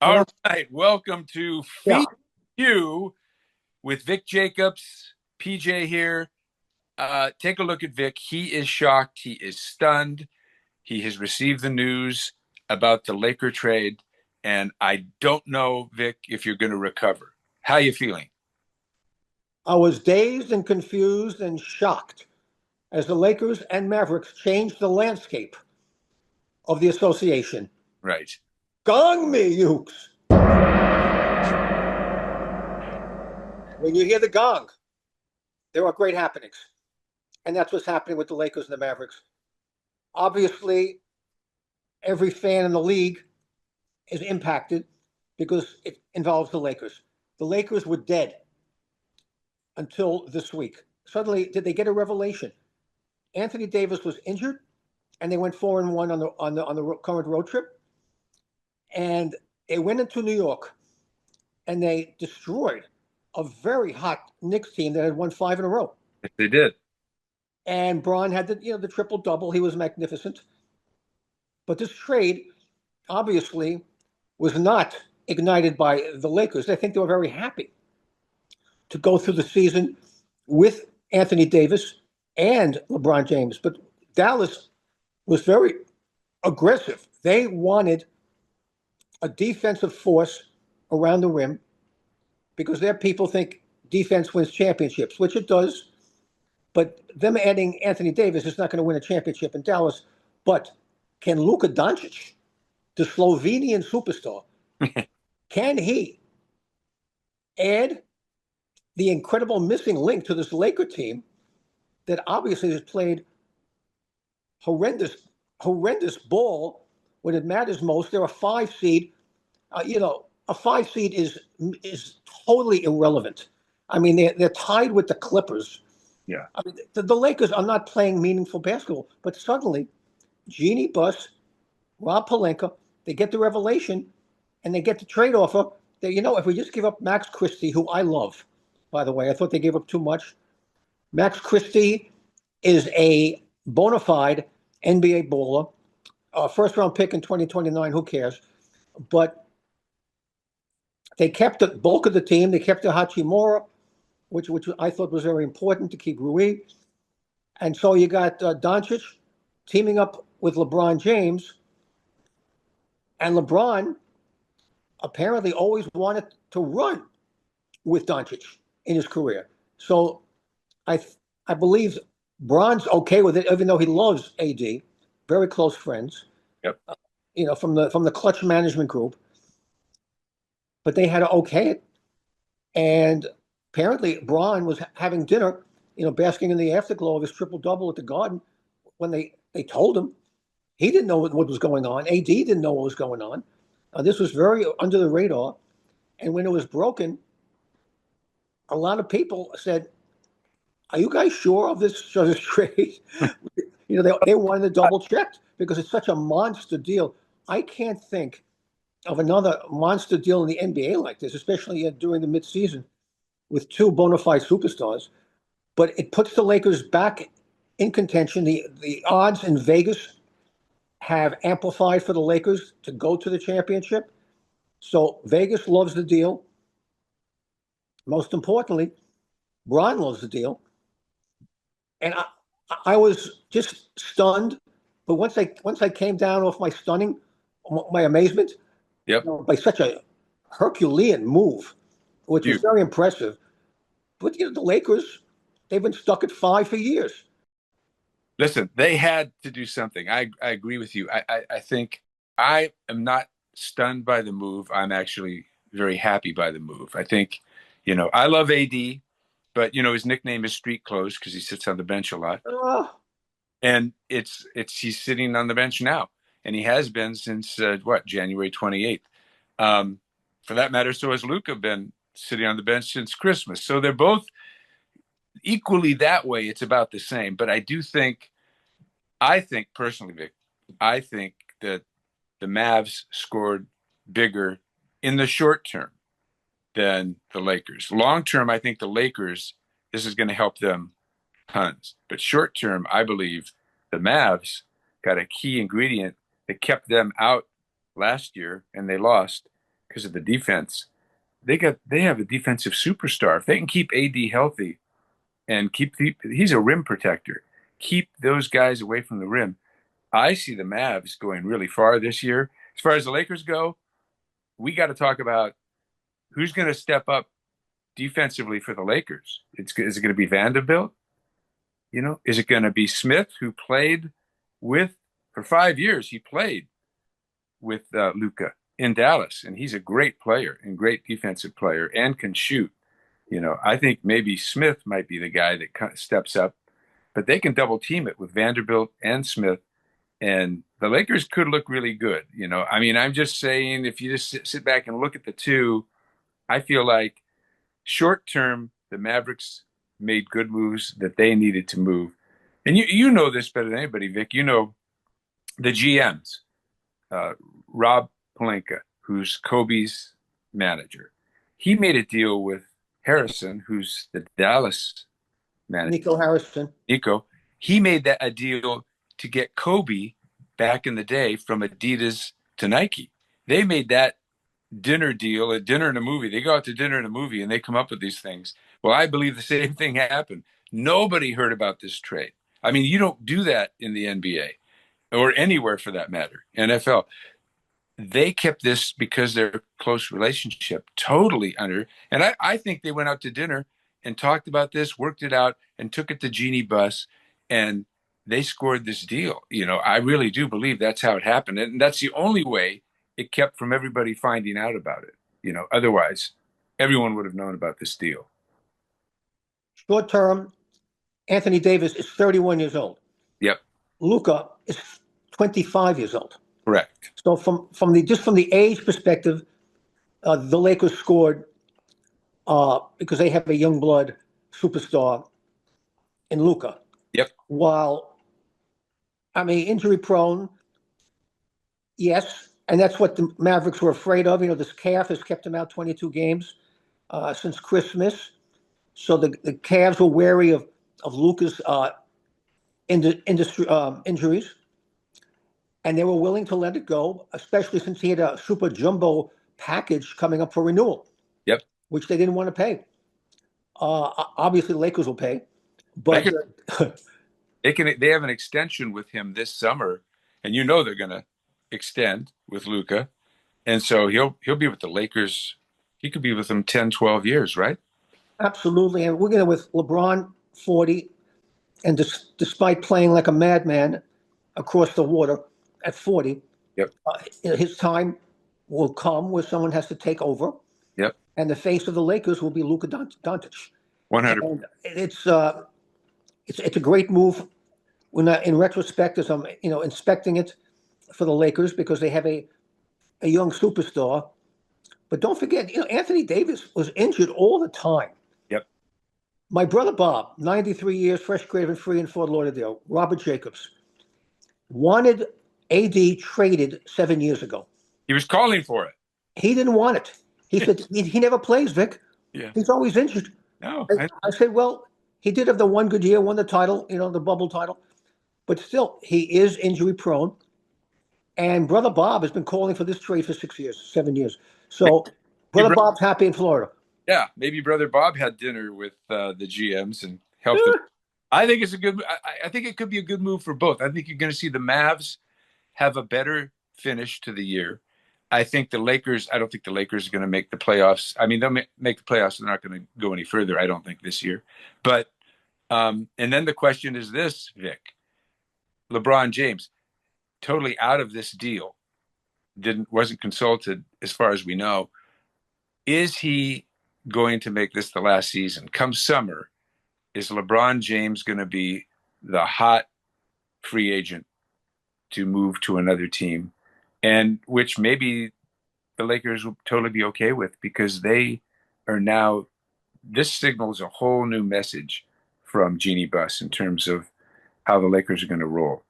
All Hello. right, welcome to Yeah, Feelin You with Vic Jacobs, PJ here. Take a look at Vic. He is shocked. He is stunned. He has received the news about the Laker trade, and I don't know, Vic, if you're going to recover. How you feeling? I was dazed and confused and shocked as the Lakers and Mavericks changed the landscape of the association. Right. Gong me, Ukes. When you hear the gong, there are great happenings. And that's what's happening with the Lakers and the Mavericks. Obviously, every fan in the league is impacted because it involves the Lakers. The Lakers were dead until this week. Suddenly, did they get a revelation? Anthony Davis was injured and they went 4-1 on the current road trip. And they went into New York and they destroyed a very hot Knicks team that had won five in a row. If they did. And Braun had the triple double. He was magnificent. But this trade obviously was not ignited by the Lakers. I think they were very happy to go through the season with Anthony Davis and LeBron James. But Dallas was very aggressive. They wanted a defensive force around the rim because their people think defense wins championships, which it does. But them adding Anthony Davis is not going to win a championship in Dallas. But can Luka Doncic, the Slovenian superstar, can he add the incredible missing link to this Laker team that obviously has played horrendous, horrendous ball when it matters most? They're a five seed. A five seed is totally irrelevant. I mean, they're tied with the Clippers. Yeah. I mean, the Lakers are not playing meaningful basketball, but suddenly, Jeannie Buss, Rob Pelinka, they get the revelation and they get the trade offer that, if we just give up Max Christie, who I love, by the way, I thought they gave up too much. Max Christie is a bona fide NBA baller, first round pick in 2029, who cares? But they kept the bulk of the team. They kept the Hachimura, which I thought was very important to keep Rui. And so you got Doncic teaming up with LeBron James, and LeBron apparently always wanted to run with Doncic in his career. So I I believe Bron's okay with it, even though he loves AD, very close friends, Yep. from the Clutch Management Group. But they had to okay it, and apparently Braun was having dinner, basking in the afterglow of his triple double at the Garden when they told him. He didn't know what was going on. AD didn't know what was going on. This was very under the radar. And when it was broken, a lot of people said, "Are you guys sure of this trade?" They wanted to double check because it's such a monster deal. I can't think of another monster deal in the NBA like this, especially during the midseason with two bona fide superstars. But it puts the Lakers back in contention. The odds in Vegas have amplified for the Lakers to go to the championship. So Vegas loves the deal. Most importantly, Bron loves the deal. And I was just stunned. But once I came down off my amazement, Yep. by such a Herculean move, which was You. very impressive. But the Lakers, they've been stuck at five for years. Listen, they had to do something. I agree with you. I think I am not stunned by the move. I'm actually very happy by the move. I think, I love AD, but his nickname is Street Clothes because he sits on the bench a lot. Oh, And it's he's sitting on the bench now. And he has been since January 28th. For that matter, so has Luca been sitting on the bench since Christmas. So they're both equally that way. It's about the same. But I think personally, Vic, I think that the Mavs scored bigger in the short term than the Lakers. Long term, I think the Lakers, this is going to help them tons. But short term, I believe the Mavs got a key ingredient that kept them out last year and they lost. because of the defense. They have a defensive superstar. If they can keep AD healthy and he's a rim protector, keep those guys away from the rim. I see the Mavs going really far this year. As far as the Lakers go, we got to talk about who's going to step up defensively for the Lakers. Is it going to be Vanderbilt? Is it going to be Smith, who played with for 5 years? He played with Luka in Dallas, and he's a great player and great defensive player and can shoot. I think maybe Smith might be the guy that steps up, but they can double team it with Vanderbilt and Smith, and the Lakers could look really good. I mean, I'm just saying, if you just sit back and look at the two, I feel like short term, the Mavericks made good moves that they needed to move. And you know this better than anybody, Vic. The GMs, uh, Rob Pelinka, who's Kobe's manager. He made a deal with Harrison, who's the Dallas manager. Nico Harrison. Nico. He made that a deal to get Kobe back in the day from Adidas to Nike. They made that dinner deal, a dinner and a movie. They go out to dinner and a movie and they come up with these things. Well, I believe the same thing happened. Nobody heard about this trade. I mean, you don't do that in the NBA or anywhere for that matter, NFL. They kept this because their close relationship totally under. And I think they went out to dinner and talked about this, worked it out, and took it to Genie Bus, and they scored this deal. I really do believe that's how it happened. And that's the only way it kept from everybody finding out about it. Otherwise, everyone would have known about this deal. Short term, Anthony Davis is 31 years old. Yep. Luka is 25 years old. Correct. So from the age perspective, the Lakers scored because they have a young blood superstar in Luka. Yep. While, I mean, injury prone, yes, and that's what the Mavericks were afraid of. This calf has kept him out 22 games since Christmas. So the Cavs were wary of Luka's injuries, and they were willing to let it go, especially since he had a super jumbo package coming up for renewal. Yep. Which they didn't want to pay. Obviously, the Lakers will pay, but they have an extension with him this summer, and they're going to extend with Luka, and so he'll be with the Lakers. He could be with them 10, 12 years, right? Absolutely, and we're going to with LeBron 40, and despite playing like a madman across the water at 40, yep, his time will come where someone has to take over. Yep. And the face of the Lakers will be Luka Doncic. 100%. It's a great move. In retrospect, as I'm inspecting it for the Lakers, because they have a young superstar. But don't forget, Anthony Davis was injured all the time. Yep. My brother Bob, 93 years, fresh, grave, and free in Fort Lauderdale. Robert Jacobs wanted AD traded 7 years ago. He was calling for it. He didn't want it. He said he never plays, Vic. Yeah. He's always injured. No. I said, well, he did have the one good year, won the title, the bubble title. But still, he is injury prone. And Brother Bob has been calling for this trade for 6 years, 7 years. So Brother Bob's happy in Florida. Yeah, maybe Brother Bob had dinner with the GMs and helped them. I think it's I think it could be a good move for both. I think you're going to see the Mavs have a better finish to the year. I don't think the Lakers are going to make the playoffs. I mean, they'll make the playoffs. They're not going to go any further, I don't think, this year. But, and then the question is this, Vic. LeBron James, totally out of this deal, wasn't consulted as far as we know. Is he going to make this the last season? Come summer, is LeBron James going to be the hot free agent to move to another team? And which maybe the Lakers will totally be okay with, because they are now, this signals a whole new message from Genie Bus in terms of how the Lakers are going to roll.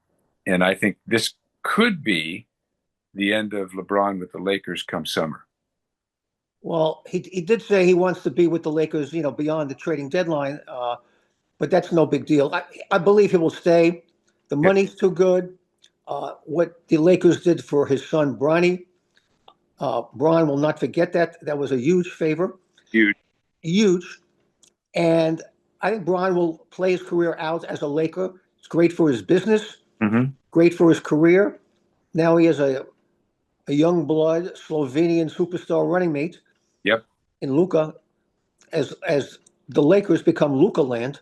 And I think this could be the end of LeBron with the Lakers come summer. Well, he did say he wants to be with the Lakers, beyond the trading deadline, but that's no big deal. I believe he will stay. The money's too good. What the Lakers did for his son Bronny, Braun will not forget that. That was a huge favor, Huge. huge. And I think Braun will play his career out as a Laker. It's great for his business, Hmm. great for his career. Now he has a young blood Slovenian superstar running mate Yep. in Luka as the Lakers become Luka land,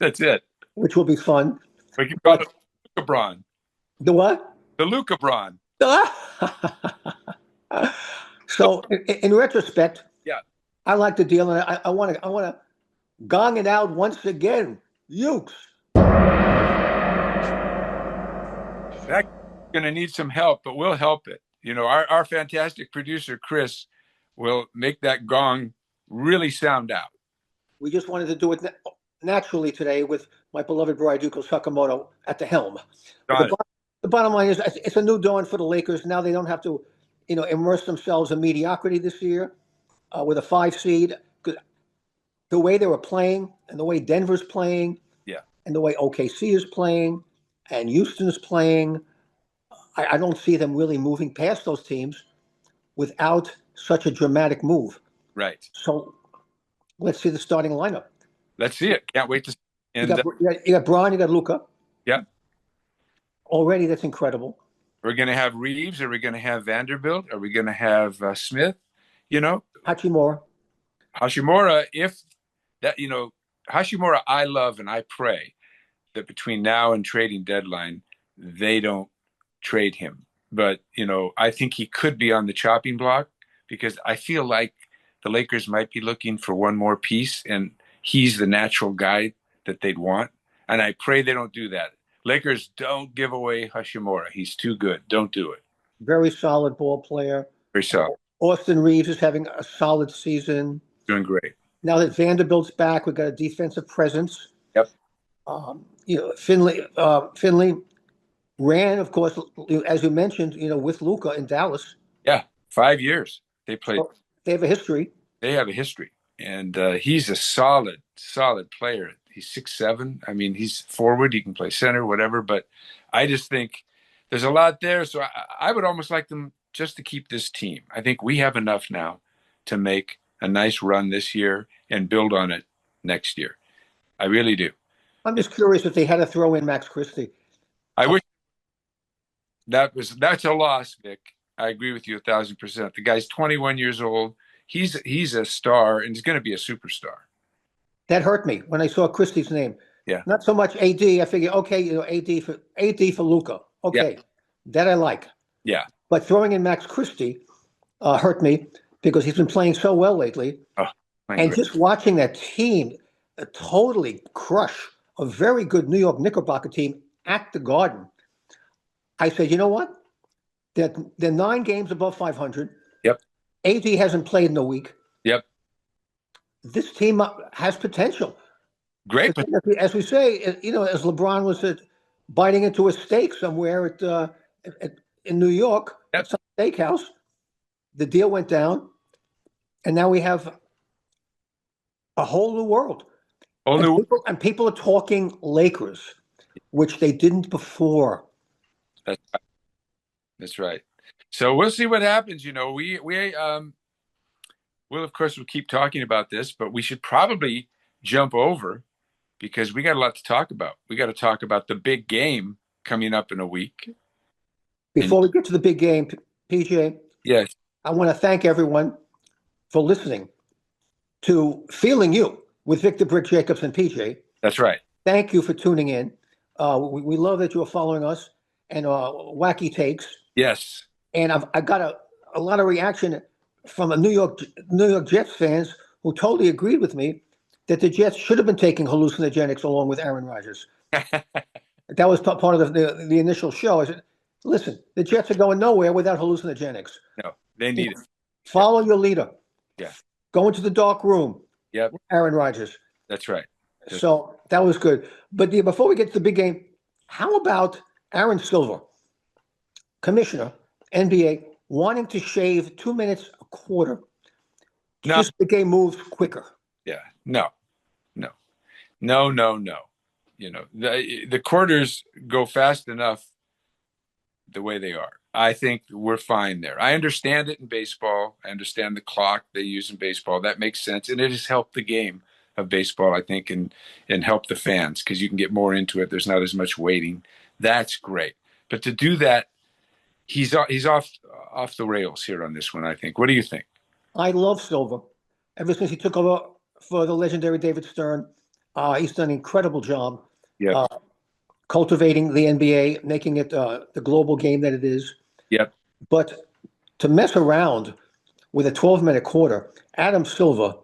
That's it. which will be fun. We can call But it Luca Braun. the what? The Luca Braun. So in retrospect, Yeah. I like the deal, and I want to gong it out once again. Ukes. That's going to need some help, but we'll help it. Our fantastic producer, Chris, will make that gong really sound out. We just wanted to do it naturally today with my beloved bride Yuko Sakamoto at the helm. But Got it. the bottom line is it's a new dawn for the Lakers. Now they don't have to, immerse themselves in mediocrity this year with a 5 seed. 'Cause the way they were playing and the way Denver's playing Yeah. and the way OKC is playing and Houston's playing, I don't see them really moving past those teams without such a dramatic move. Right. So let's see the starting lineup. Let's see it. Can't wait to see. And You got Braun, you got Luca. yeah, Already, that's incredible. we're going to have Reeves. Are we going to have Vanderbilt? Are we going to have Smith? You know, Hachimura. Hashimura, if that, Hashimura, I love and I pray that between now and trading deadline, they don't trade him. But, I think he could be on the chopping block because I feel like the Lakers might be looking for one more piece and he's the natural guy that they'd want. And I pray they don't do that. Lakers, don't give away Hashimura. He's too good. Don't do it. Very solid ball player. Very solid. Austin Reeves is having a solid season. Doing great. Now that Vanderbilt's back, we've got a defensive presence. Yep. Finley ran, of course, as you mentioned, with Luca in Dallas. Yeah. 5 years they played. So they have a history. They have a history. And he's a solid, solid player. He's 6'7". I mean, he's forward. He can play center, whatever. But I just think there's a lot there. So I would almost like them just to keep this team. I think we have enough now to make a nice run this year and build on it next year. I really do. I'm just curious if they had to throw in Max Christie. I wish that's a loss, Vic. I agree with you 1,000%. The guy's 21 years old. He's a star and he's going to be a superstar. That hurt me when I saw Christie's name. Yeah. Not so much AD. I figured, okay, AD for Luca. Okay, yeah. That I like. Yeah. But throwing in Max Christie hurt me because he's been playing so well lately. Oh, and just watching that team totally crush a very good New York Knickerbocker team at the Garden, I said, you know what? They're 9 games above 500. Yep. AD hasn't played in a week. Yep. This team has potential. Great. As we say, as LeBron was biting into a steak somewhere in New York Yep. at some steakhouse, the deal went down, and now we have a whole new world. And people are talking Lakers, which they didn't before. That's right. So we'll see what happens. We'll of course we'll keep talking about this, but we should probably jump over because we got a lot to talk about. We got to talk about the big game coming up in a week. Before we get to the big game, PJ, yes, I want to thank everyone for listening to Feelin You with Victor Brick Jacobs and PJ. That's right. Thank you for tuning in. We love that you're following us and wacky takes. Yes. And I got a lot of reaction from New York Jets fans who totally agreed with me that the Jets should have been taking hallucinogenics along with Aaron Rodgers. That was part of the initial show. I said, listen, the Jets are going nowhere without hallucinogenics. No, they need it. Follow your leader. Yeah. Go into the dark room. Yep. Aaron Rodgers. That's right. So that was good. But before we get to the big game, how about Aaron Silver, commissioner, NBA, wanting to shave 2 minutes a quarter just the game moves quicker? Yeah. No. The quarters go fast enough the way they are. I think we're fine there. I understand it in baseball. I understand the clock they use in baseball. That makes sense. And it has helped the game of baseball, I think, and help the fans because you can get more into it. There's not as much waiting. That's great. But to do that, he's off the rails here on this one, I think. What do you think? I love Silver. Ever since he took over for the legendary David Stern, he's done an incredible job Yep. uh, cultivating the NBA, making it the global game that it is. Yep. But to mess around with a 12-minute quarter, Adam Silver,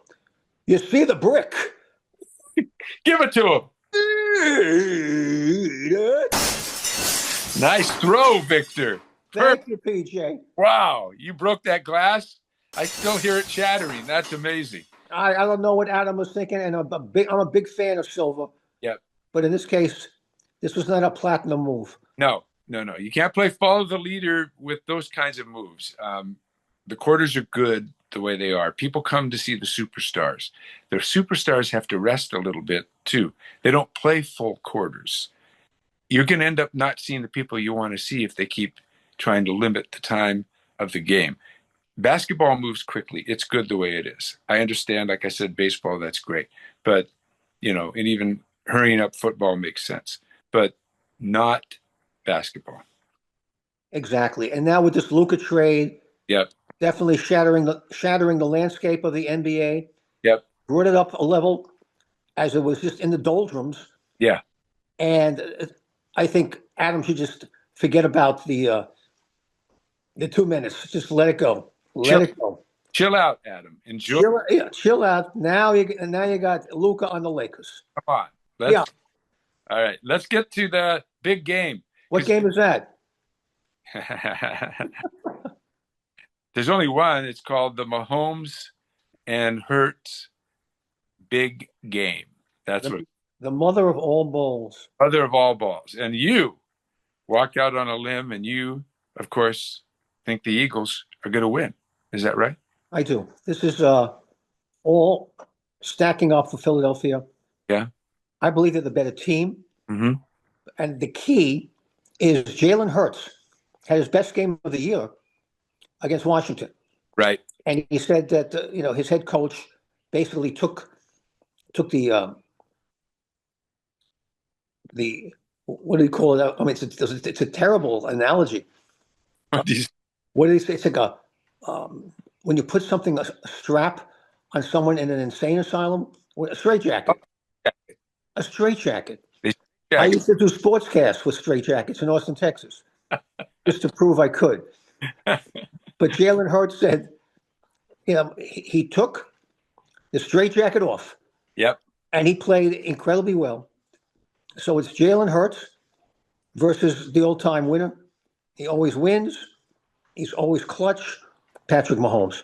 you see the brick. Give it to him. Nice throw, Victor. Thank Perfect. you, PJ. Wow, you broke that glass. I still hear it shattering. That's amazing. I don't know what Adam was thinking, and I'm a big fan of Silver, Yep. but in this case, this was not a platinum move. No, no, no. You can't play follow the leader with those kinds of moves. The quarters are good the way they are. People come to see the superstars. The superstars have to rest a little bit too. They don't play full quarters. You're going to end up not seeing the people you want to see if they keep trying to limit the time of the game. Basketball moves quickly. It's good the way it is. I understand, like I said, baseball, that's great. But, and even hurrying up football makes sense, but not basketball. Exactly. And now with this Luka trade, Yep. definitely shattering the landscape of the NBA, Yep. brought it up a level as it was just in the doldrums. Yeah. And I think Adam should just forget about the 2 minutes. Just let it go. Let Chill, it go. chill out, Adam. Enjoy. Chill out. Now you got Luka on the Lakers. Come on. Yeah. All right. Let's get to the big game. What game is that? There's only one. It's called the Mahomes and Hurts Big Game. That's what The, the mother of all bowls. mother of all balls. And you walked out on a limb, and you, of course, think the Eagles are going to win. Is that right? I do. This is all stacking up for Philadelphia. Yeah. I believe they're the better team. Mm-hmm. And the key is Jalen Hurts had his best game of the year against Washington. Right. And he said that his head coach basically took the what do you call it? I mean, it's a terrible analogy. What did he say? It's like when you put a strap on someone in an insane asylum, a straitjacket. A straitjacket. I used to do sportscasts with straitjackets in Austin, Texas, just to prove I could. But Jalen Hurts said, he took the straitjacket off. Yep. And he played incredibly well. So it's Jalen Hurts versus the old-time winner. He always wins. He's always clutch. Patrick Mahomes.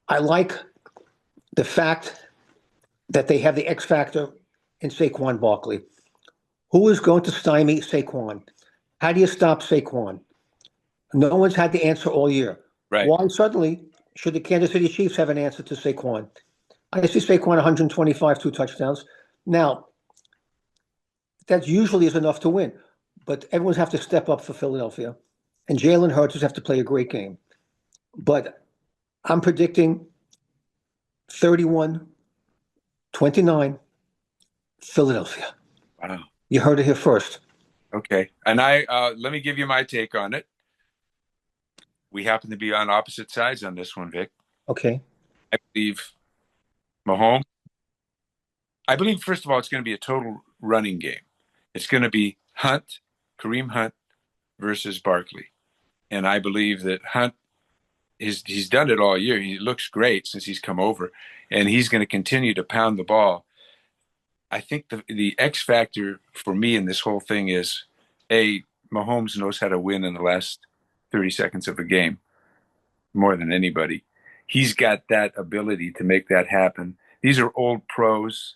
I like the fact that they have the X factor in Saquon Barkley. Who is going to stymie Saquon? How do you stop Saquon? No one's had the answer all year. Right. Why suddenly should the Kansas City Chiefs have an answer to Saquon? I see Saquon 125, 2 touchdowns. Now, that usually is enough to win, but everyone's have to step up for Philadelphia. And Jalen Hurts has have to play a great game. But I'm predicting 31-29, Philadelphia. Wow. You heard it here first. Okay. And let me give you my take on it. We happen to be on opposite sides on this one, Vic. Okay. I believe Mahomes. I believe, first of all, it's going to be a total running game. It's going to be Kareem Hunt versus Barkley. And I believe that Hunt, he's done it all year. He looks great since he's come over, and he's going to continue to pound the ball. I think the X factor for me in this whole thing is, Mahomes knows how to win in the last 30 seconds of a game more than anybody. He's got that ability to make that happen. These are old pros.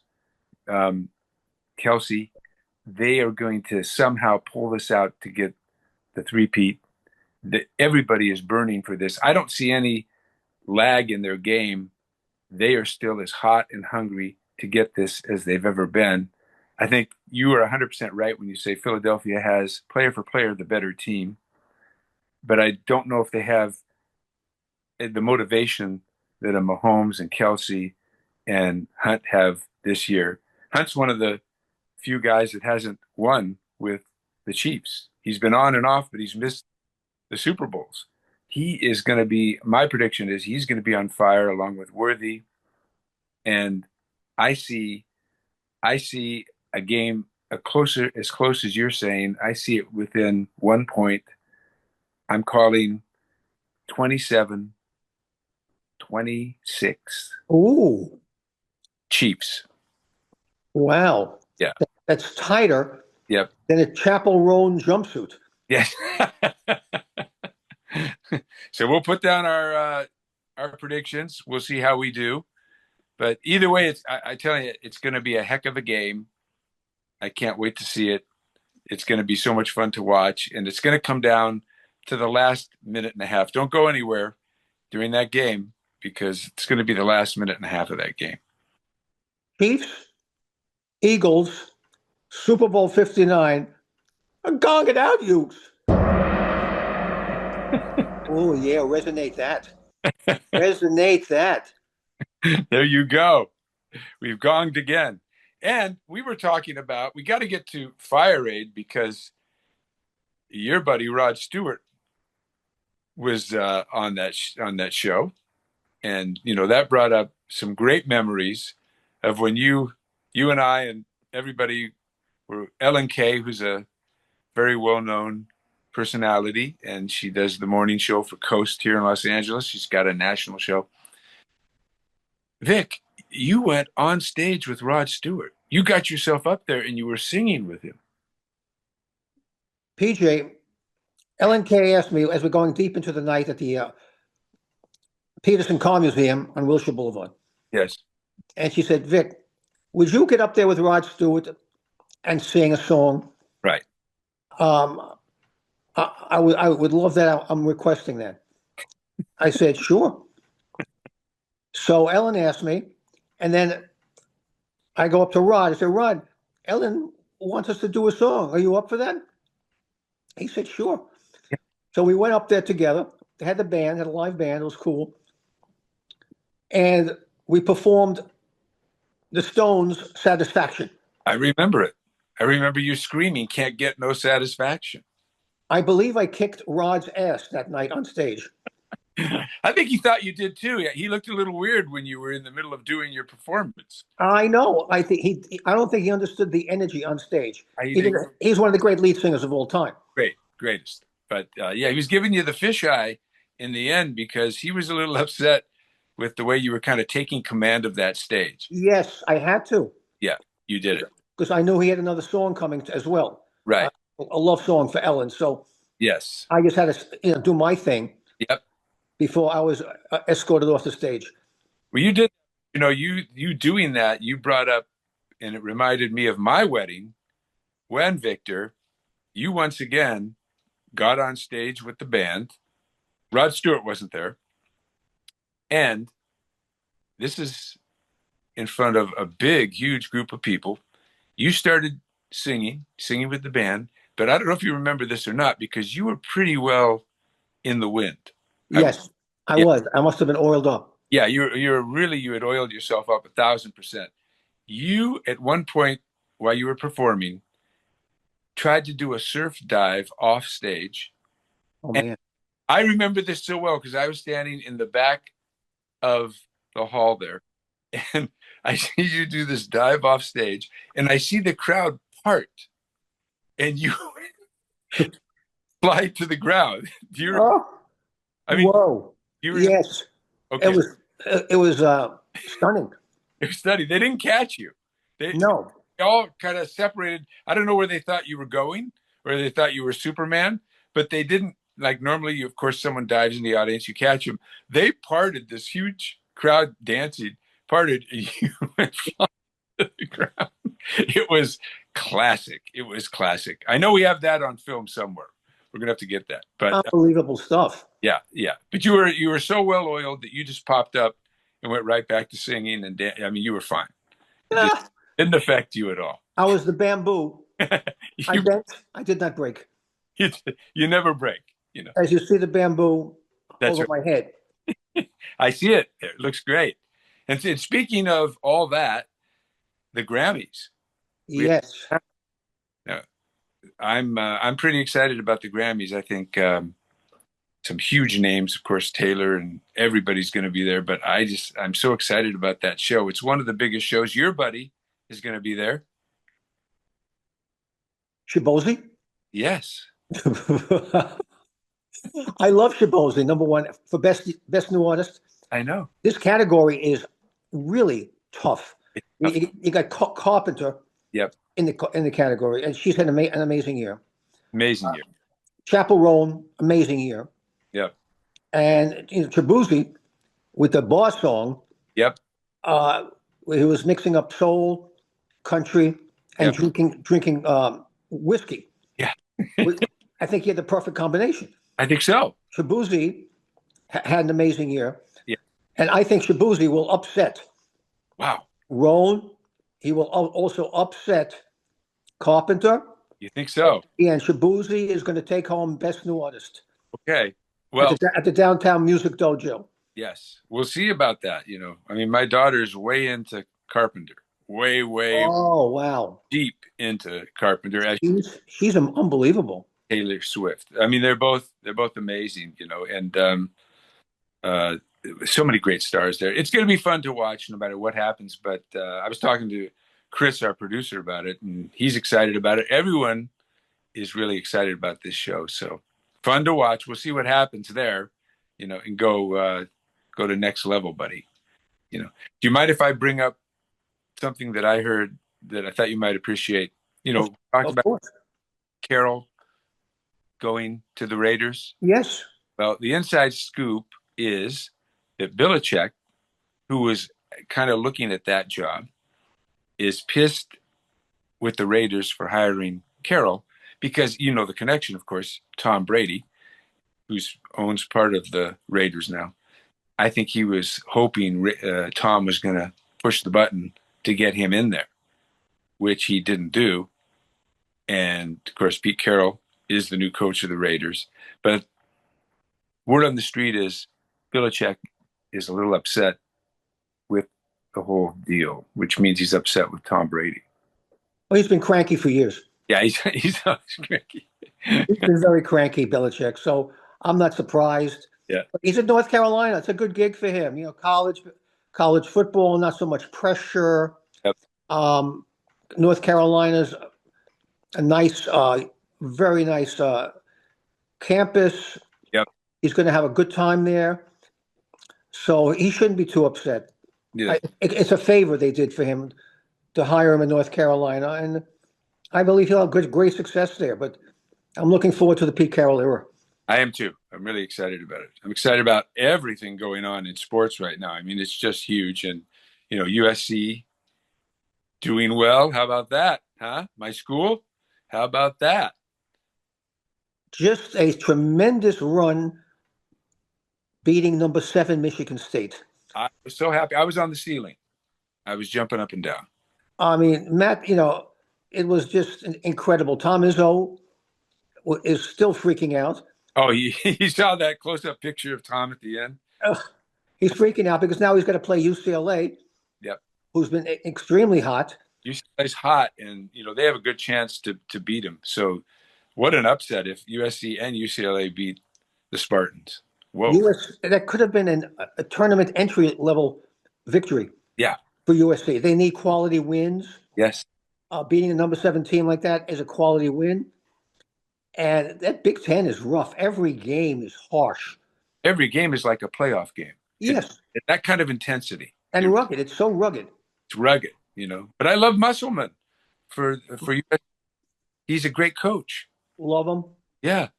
Kelsey, they are going to somehow pull this out to get the three-peat. Everybody is burning for this. I don't see any lag in their game. They are still as hot and hungry to get this as they've ever been. I think you are 100% right when you say Philadelphia has player for player the better team, but I don't know if they have the motivation that a Mahomes and Kelsey and Hunt have this year. Hunt's one of the few guys that hasn't won with the Chiefs. He's been on and off, but he's missed the Super Bowls. He is going to be, my prediction is he's going to be on fire along with Worthy. And I see, I see a game as close as you're saying. I see it within 1 point. I'm calling 27-26 Ooh, Chiefs. wow. Yeah. That's tighter Yep. than a Chapel Roan jumpsuit. Yes. So we'll put down our predictions. We'll see how we do. But either way, I tell you, it's going to be a heck of a game. I can't wait to see it. It's going to be so much fun to watch, and it's going to come down to the last minute and a half. Don't go anywhere during that game because it's going to be the last minute and a half of that game. Chiefs, Eagles, Super Bowl 59. Gong it out, you. Oh, yeah, resonate that. Resonate that. There you go. We've gonged again. And we were talking about, we got to get to Fire Aid because your buddy Rod Stewart was on that show, and that brought up some great memories of when you and I and everybody were Ellen Kay, who's a very well known personality, and she does the morning show for Coast here in Los Angeles. She's got a national show. Vic, you went on stage with Rod Stewart. You got yourself up there and you were singing with him. PJ, Ellen Kay asked me as we're going deep into the night at the Peterson Car Museum on Wilshire Boulevard. Yes. And she said, Vic, would you get up there with Rod Stewart and sing a song? Right. Um, I would love that. I'm requesting that. I said, sure. So Ellen asked me, and then I go up to Rod. I said, Rod, Ellen wants us to do a song. Are you up for that? He said, sure. Yeah. So we went up there together. They had the band, had a live band. It was cool. And we performed the Stones' Satisfaction. I remember it. I remember you screaming, "Can't get no satisfaction." I believe I kicked Rod's ass that night on stage. I think he thought you did too. Yeah, he looked a little weird when you were in the middle of doing your performance. I know. I think I don't think he understood the energy on stage. He did He's one of the great lead singers of all time. greatest. But yeah, he was giving you the fisheye in the end because he was a little upset with the way you were kind of taking command of that stage. Yes, I had to Yeah, you did it. because I knew he had another song coming as well, Right. a love song for Ellen. So Yes. I just had to, do my thing Yep. before I was escorted off the stage. Well, you did, you doing that, you brought up, and it reminded me of my wedding when Victor, you once again got on stage with the band. Rod Stewart wasn't there. And this is in front of a big, huge group of people. You started singing with the band, but I don't know if you remember this or not because you were pretty well in the wind. Yes, I Yeah, was. I must have been oiled up. yeah, you had oiled yourself up 1,000%. You at one point while you were performing tried to do a surf dive off stage. Oh And man. I remember this so well because I was standing in the back of the hall there, and I see you do this dive off stage, and I see the crowd part, and you fly to the ground. Do you? Oh, I mean, whoa. you were Yes, it okay. was. It was stunning. It was study. They didn't catch you. They No. all kind of separated. I don't know where they thought you were going, or they thought you were Superman, but they didn't. Like normally, of course, someone dives in the audience, you catch them. They parted this huge crowd dancing, parted, and you went flying to the ground. It was classic. It was classic. I know we have that on film somewhere. We're gonna have to get that. But Unbelievable stuff. yeah, yeah. But you were so well oiled that you just popped up and went right back to singing, and I mean, you were fine. It Ah, didn't affect you at all. I was the bamboo. I you, bent. I did not break. you you never break. You know As you see the bamboo that's over right. my head. I see it. It looks great. And speaking of all that, the Grammys. We Yes. uh, I'm pretty excited about the Grammys. I think some huge names, of course, Taylor and everybody's going to be there. But I'm so excited about that show. It's one of the biggest shows. Your buddy is going to be there. Shibozi. Yes, I love Shibozi, number one for best new artist. I know. This category is really tough. It's tough. You got Carpenter Yep, in the category, and she's had an amazing year. amazing year. Chappell Roan, amazing year, Yep, and Tribuzzi with the Boss song. yep, Uh, he was mixing up soul, country, and yep. drinking whiskey. Yeah, I think he had the perfect combination. I think so. Tribuzzi had an amazing year, Yeah. and I think Tribuzzi will upset Wow. Roan. He will also upset Carpenter. You think so? And Shabuzi is going to take home Best New Artist Okay. Well, at the Downtown Music Dojo. yes, we'll see about that. I mean, my daughter's way into Carpenter, way, way Oh wow, deep into Carpenter as she's unbelievable. Taylor Swift. I mean, they're both amazing, and uh, so many great stars there. It's going to be fun to watch no matter what happens. But I was talking to Chris, our producer, about it, and he's excited about it. Everyone is really excited about this show. So fun to watch. We'll see what happens there, and go to next level, buddy. Do you mind if I bring up something that I heard that I thought you might appreciate? Of, Talked of about course, Carroll going to the Raiders. yes. Well, the inside scoop is that Belichick, who was kind of looking at that job, is pissed with the Raiders for hiring Carroll because the connection, of course, Tom Brady, who owns part of the Raiders now. I think he was hoping Tom was going to push the button to get him in there, which he didn't do. And of course, Pete Carroll is the new coach of the Raiders. But word on the street is Belichick is a little upset with the whole deal, which means he's upset with Tom Brady. Well, he's been cranky for years. Yeah, he's tricky. He's been very cranky, Belichick. So I'm not surprised. Yeah. But he's at North Carolina. It's a good gig for him. College football, not so much pressure. Yep. North Carolina's a nice, very nice campus. Yep. He's going to have a good time there. So he shouldn't be too upset. Yeah. It's a favor they did for him to hire him in North Carolina. And I believe he'll have great success there. But I'm looking forward to the Pete Carroll era. I am too. I'm really excited about it. I'm excited about everything going on in sports right now. I mean, it's just huge. And, USC doing well. How about that? Huh? My school? How about that? Just a tremendous run beating number 7 Michigan State. I was so happy. I was on the ceiling. I was jumping up and down. I mean, Matt, it was just incredible. Tom Izzo is still freaking out. Oh, you saw that close-up picture of Tom at the end? He's freaking out because now he's got to play UCLA, Yep. who's been extremely hot. UCLA's hot, and they have a good chance to beat him. So, what an upset if USC and UCLA beat the Spartans. Whoa! That could have been a tournament entry level victory. Yeah. For USC, they need quality wins. Yes. Beating a number 7 team like that is a quality win. And that Big Ten is rough. Every game is harsh. Every game is like a playoff game. Yes. It's that kind of intensity. And rugged. It's so rugged. It's rugged, But I love Musselman for USC. He's a great coach. Love him. Yeah.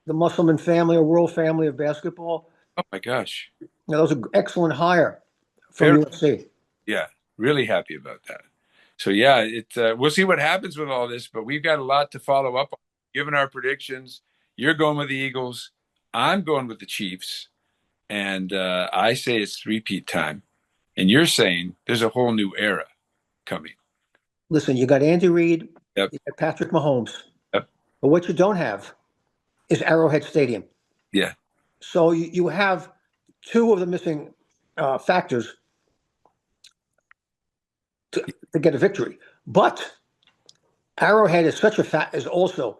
The Musselman family, a royal family of basketball. Oh my gosh. That was an excellent hire from USC. Yeah, really happy about that. So yeah, we'll see what happens with all this, but we've got a lot to follow up on. Given our predictions, you're going with the Eagles, I'm going with the Chiefs, and I say it's three-peat time, and you're saying there's a whole new era coming. Listen, you got Andy Reid, Yep. you got Patrick Mahomes, Yep. but what you don't have is Arrowhead Stadium. Yeah. So you have two of the missing factors to get a victory. But Arrowhead is such a is also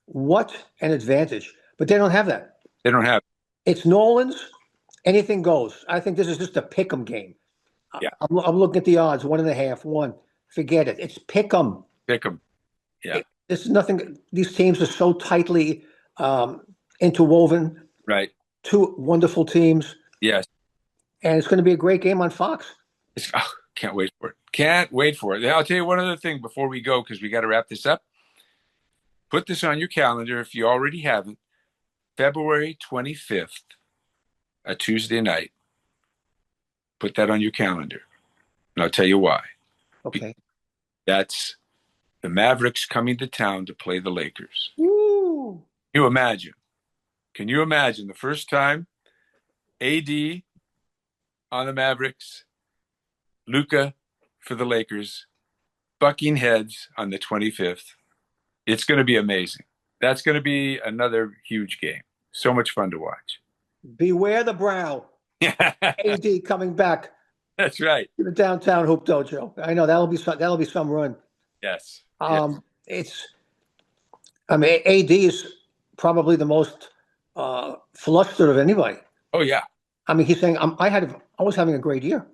what an advantage. But they don't have that. They don't have. It's Nolan's. Anything goes. I think this is just a pick 'em game. Yeah. I'm looking at the odds, 1.5, one. Forget it. It's pick 'em. Pick them. Yeah. This is nothing. These teams are so tightly um, interwoven. Right. Two wonderful teams, Yes. and it's going to be a great game on Fox. Can't wait for it. Can't wait for it. I'll tell you one other thing before we go, because we got to wrap this up. Put this on your calendar if you already haven't. February 25th, a Tuesday night. Put that on your calendar. And I'll tell you why. Okay. That's the Mavericks coming to town to play the Lakers. Woo! You imagine? Can you imagine the first time AD on the Mavericks, Luka for the Lakers, bucking heads on the 25th? It's going to be amazing. That's going to be another huge game. So much fun to watch. Beware the brow. AD coming back That's right. to the downtown hoop dojo. I know that'll be some run. Yes. Yes. It's. I mean, AD is probably the most flustered of anybody. Oh yeah. I mean, he's saying I was having a great year.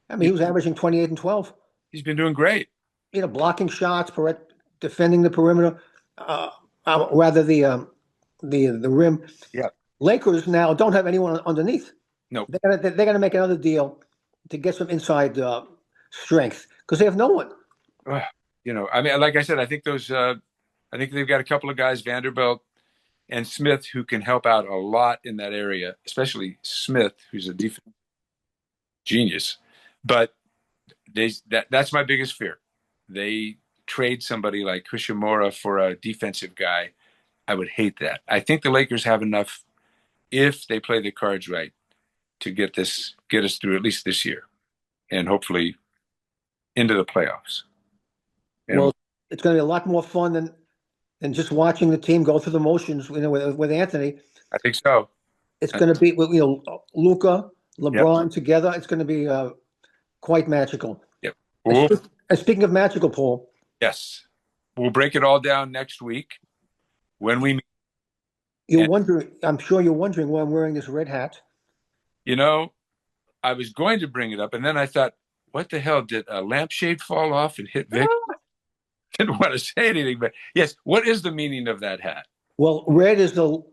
I mean, he was averaging 28 and 12. He's been doing great. You know, blocking shots, defending the perimeter, rather the rim. Yeah. Lakers now don't have anyone underneath. No. They're gonna make another deal to get some inside strength because they have no one. You know, I mean, like I said, I think those. I think they've got a couple of guys, Vanderbilt and Smith, who can help out a lot in that area, especially Smith, who's a defense genius. But that's my biggest fear. They trade somebody like Kushimura for a defensive guy. I would hate that. I think the Lakers have enough, if they play the cards right, to get us through at least this year, and hopefully into the playoffs. And Well, it's going to be a lot more fun than just watching the team go through the motions. You know, with Anthony, I think so. it's going to be Luka, LeBron together. It's going to be quite magical. Yep. And speaking of magical, Paul. Yes. We'll break it all down next week when we meet. I'm sure you're wondering why I'm wearing this red hat. You know, I was going to bring it up, and then I thought, what the hell? Did a lampshade fall off and hit Vic? Didn't want to say anything, but yes, what is the meaning of that hat? Well, red is the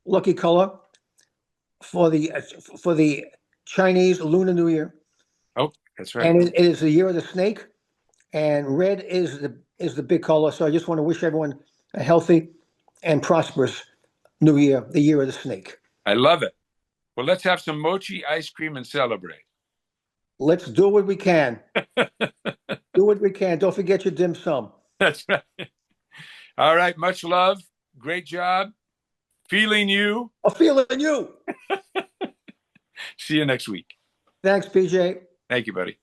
lucky color for the Chinese Lunar New Year. Oh, that's right. And it is the year of the snake, and red is the big color. So I just want to wish everyone a healthy and prosperous New Year, the year of the snake. I love it. Well, let's have some mochi ice cream and celebrate. Let's do what we can. Do what we can. Don't forget your dim sum. That's right. All right. Much love. Great job. Feeling you. A feeling you. See you next week. Thanks, PJ. Thank you, buddy.